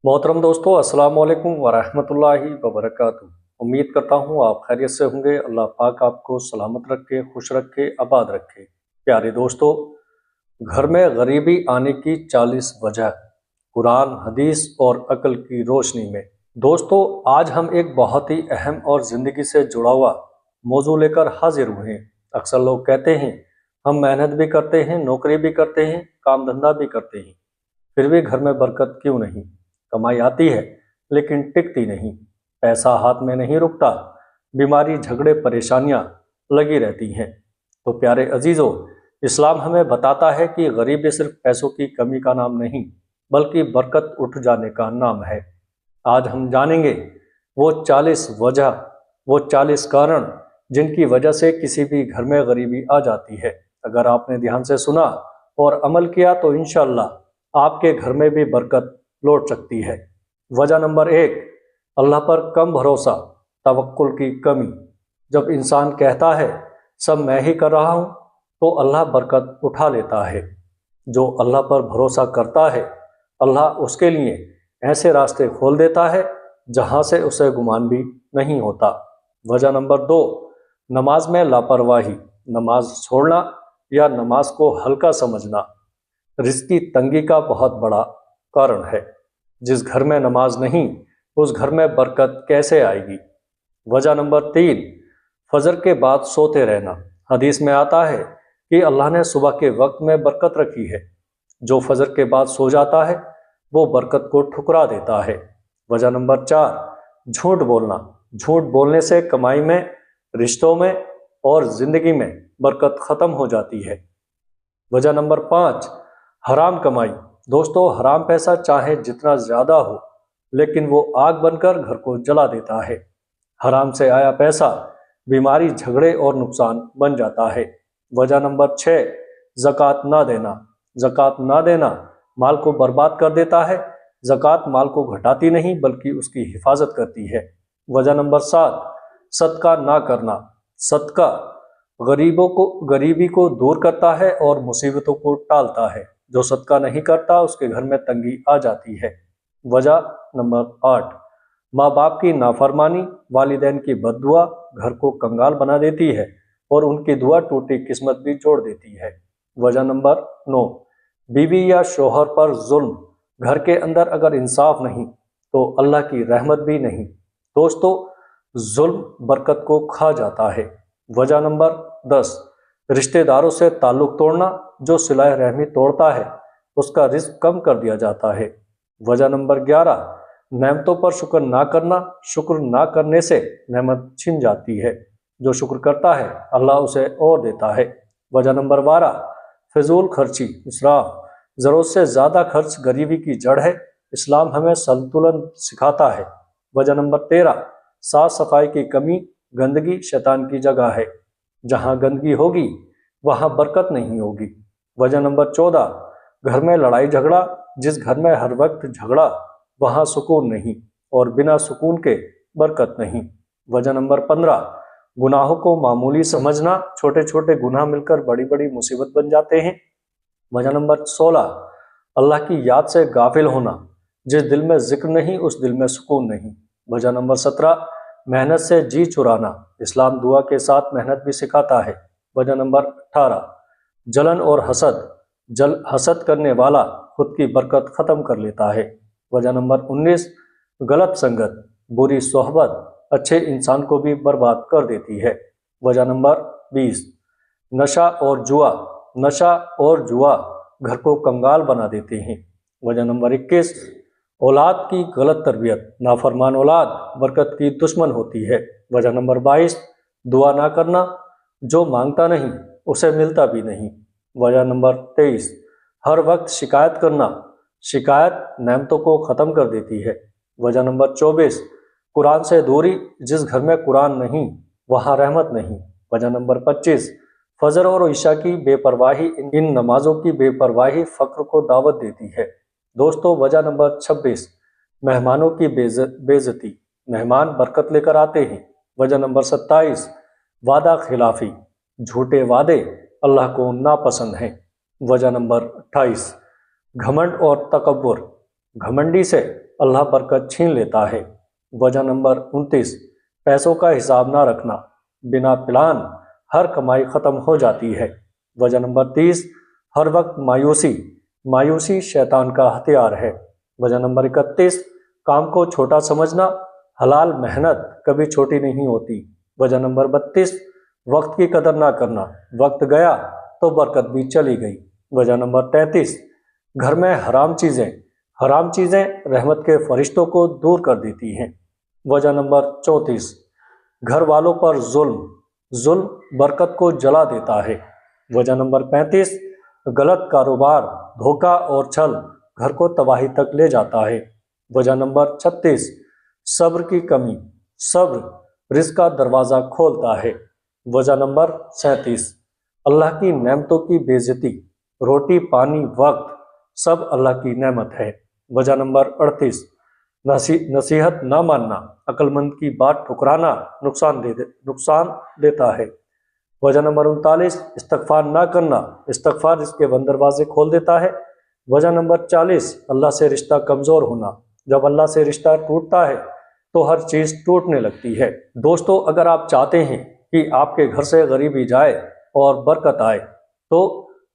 मोहतरम दोस्तों, अस्सलाम वालेकुम वरहमतुल्लाहि वबरकातुहू। उम्मीद करता हूँ आप खैरियत से होंगे। अल्लाह पाक आपको सलामत रखे, खुश रखे, आबाद रखे। प्यारे दोस्तों, घर में गरीबी आने की 40 वजह, कुरान, हदीस और अक्ल की रोशनी में। दोस्तों, आज हम एक बहुत ही अहम और ज़िंदगी से जुड़ा हुआ मौजू लेकर हाजिर हुए हैं। अक्सर लोग कहते हैं हम मेहनत भी करते हैं, नौकरी भी करते हैं, काम धंधा भी करते हैं, फिर भी घर में बरकत क्यों नहीं। कमाई आती है लेकिन टिकती नहीं, पैसा हाथ में नहीं रुकता, बीमारी, झगड़े, परेशानियां लगी रहती हैं। तो प्यारे अजीज़ों, इस्लाम हमें बताता है कि गरीबी सिर्फ पैसों की कमी का नाम नहीं, बल्कि बरकत उठ जाने का नाम है। आज हम जानेंगे वो 40 वजह, वो 40 कारण जिनकी वजह से किसी भी घर में गरीबी आ जाती है। अगर आपने ध्यान से सुना और अमल किया तो इंशाअल्लाह आपके घर में भी बरकत लौट सकती है। वजह नंबर 1, अल्लाह पर कम भरोसा, तवक्कुल की कमी। जब इंसान कहता है सब मैं ही कर रहा हूँ, तो अल्लाह बरकत उठा लेता है। जो अल्लाह पर भरोसा करता है, अल्लाह उसके लिए ऐसे रास्ते खोल देता है जहाँ से उसे गुमान भी नहीं होता। वजह नंबर 2, नमाज में लापरवाही, नमाज छोड़ना या नमाज को हल्का समझना रिज़्क की तंगी का बहुत बड़ा कारण है। जिस घर में नमाज नहीं, उस घर में बरकत कैसे आएगी। वजह नंबर 3, फजर के बाद सोते रहना। हदीस में आता है कि अल्लाह ने सुबह के वक्त में बरकत रखी है। जो फजर के बाद सो जाता है वो बरकत को ठुकरा देता है। वजह नंबर 4, झूठ बोलना। झूठ बोलने से कमाई में, रिश्तों में और ज़िंदगी में बरकत ख़त्म हो जाती है। वजह नंबर 5, हराम कमाई। दोस्तों, हराम पैसा चाहे जितना ज़्यादा हो, लेकिन वो आग बनकर घर को जला देता है। हराम से आया पैसा बीमारी, झगड़े और नुकसान बन जाता है। वजह नंबर 6, ज़कात ना देना। ज़कात ना देना माल को बर्बाद कर देता है। ज़कात माल को घटाती नहीं बल्कि उसकी हिफाजत करती है। वजह नंबर 7, सदका ना करना। सदका गरीबी को दूर करता है और मुसीबतों को टालता है। जो सदका नहीं करता उसके घर में तंगी आ जाती है। वजह नंबर 8, माँ बाप की नाफरमानी, वालिदैन की बद्दुआ घर को कंगाल बना देती है और उनकी दुआ टूटी किस्मत भी जोड़ देती है। वजह नंबर 9, बीवी या शोहर पर जुल्म। घर के अंदर अगर इंसाफ नहीं तो अल्लाह की रहमत भी नहीं। दोस्तों, जुल्म बरकत को खा जाता है। वजह नंबर 10, रिश्तेदारों से ताल्लुक़ तोड़ना। जो सिलाह रहमी तोड़ता है उसका रिज़्क कम कर दिया जाता है। वजह नंबर 11, नेमतों पर शुक्र ना करना। शुक्र ना करने से नेमत छिन जाती है। जो शुक्र करता है अल्लाह उसे और देता है। वजह नंबर 12, फिजूल खर्ची, इसराफ। ज़रूरत से ज़्यादा खर्च गरीबी की जड़ है। इस्लाम हमें संतुलन सिखाता है। वजह नंबर 13, साफ सफाई की कमी। गंदगी शैतान की जगह है। जहाँ गंदगी होगी वहाँ बरकत नहीं होगी। वजह नंबर 14, घर में लड़ाई झगड़ा। जिस घर में हर वक्त झगड़ा वहाँ सुकून नहीं, और बिना सुकून के बरकत नहीं। वजह नंबर 15, गुनाहों को मामूली समझना। छोटे छोटे गुनाह मिलकर बड़ी बड़ी मुसीबत बन जाते हैं। वजह नंबर 16, अल्लाह की याद से गाफिल होना। जिस दिल में जिक्र नहीं उस दिल में सुकून नहीं। वजह नंबर 17, मेहनत से जी चुराना। इस्लाम दुआ के साथ मेहनत भी सिखाता है। वजह नंबर 18, जलन और हसद करने वाला खुद की बरकत ख़त्म कर लेता है। वजह नंबर 19, गलत संगत, बुरी सोहबत अच्छे इंसान को भी बर्बाद कर देती है। वजह नंबर 20, नशा और जुआ। नशा और जुआ घर को कंगाल बना देते हैं। वजह नंबर 21, औलाद की गलत तरबियत। नाफरमान औलाद बरकत की दुश्मन होती है। वजह नंबर 22, दुआ ना करना। जो मांगता नहीं उसे मिलता भी नहीं। वजह नंबर 23, हर वक्त शिकायत करना। शिकायत नेमतों को ख़त्म कर देती है। वजह नंबर 24, कुरान से दूरी। जिस घर में कुरान नहीं वहाँ रहमत नहीं। वजह नंबर 25, फजर और ईशा की बेपरवाही। इन नमाजों की बेपरवाही फ़क्र को दावत देती है। दोस्तों, वजह नंबर 26, मेहमानों की बेइज्जती। मेहमान बरकत लेकर आते हैं। वजह नंबर 27, वादा खिलाफी। झूठे वादे अल्लाह को नापसंद हैं। वजह नंबर 28, घमंड और तकब्बुर। घमंडी से اللہ برکت چھین لیتا ہے۔ وجہ نمبر 29، پیسوں کا حساب نہ رکھنا، بنا پلان ہر کمائی ختم ہو جاتی ہے۔ وجہ نمبر 30، ہر وقت مایوسی شیطان کا ہتھیار ہے۔ وجہ نمبر 31، کام کو چھوٹا سمجھنا، حلال محنت کبھی چھوٹی نہیں ہوتی۔ وجہ نمبر 32، وقت کی قدر نہ کرنا، وقت گیا تو برکت بھی چلی گئی۔ وجہ نمبر 33، گھر میں حرام چیزیں رحمت کے فرشتوں کو دور کر دیتی ہیں۔ وجہ نمبر 34، گھر والوں پر ظلم برکت کو جلا دیتا ہے۔ وجہ نمبر 35، غلط کاروبار، دھوکہ اور چھل گھر کو تباہی تک لے جاتا ہے۔ وجہ نمبر 36، صبر کی کمی، صبر رزق کا دروازہ کھولتا ہے۔ وجہ نمبر 37، اللہ کی نعمتوں کی بے عزتی، روٹی پانی وقت سب اللہ کی نعمت ہے۔ وجہ نمبر 38، نصیحت نہ ماننا، عقل مند کی بات ٹھکرانا نقصان دیتا ہے۔ وجہ نمبر 39، استغفار نہ کرنا، استغفار اس کے بند دروازے کھول دیتا ہے۔ وجہ نمبر 40، اللہ سے رشتہ کمزور ہونا، جب اللہ سے رشتہ ٹوٹتا ہے تو ہر چیز ٹوٹنے لگتی ہے۔ دوستو، اگر آپ چاہتے ہیں کہ آپ کے گھر سے غریبی جائے اور برکت آئے تو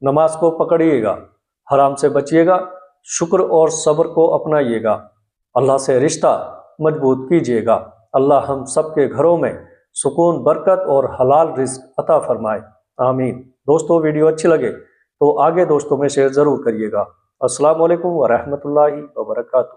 نماز کو پکڑیے گا، حرام سے بچیے گا، شکر اور صبر کو اپنائیے گا، اللہ سے رشتہ مضبوط کیجیے گا۔ اللہ ہم سب کے گھروں میں سکون، برکت اور حلال رزق عطا فرمائے، آمین۔ دوستو، ویڈیو اچھی لگے تو آگے دوستوں میں شیئر ضرور کریے گا۔ السلام علیکم ورحمۃ اللہ وبرکاتہ۔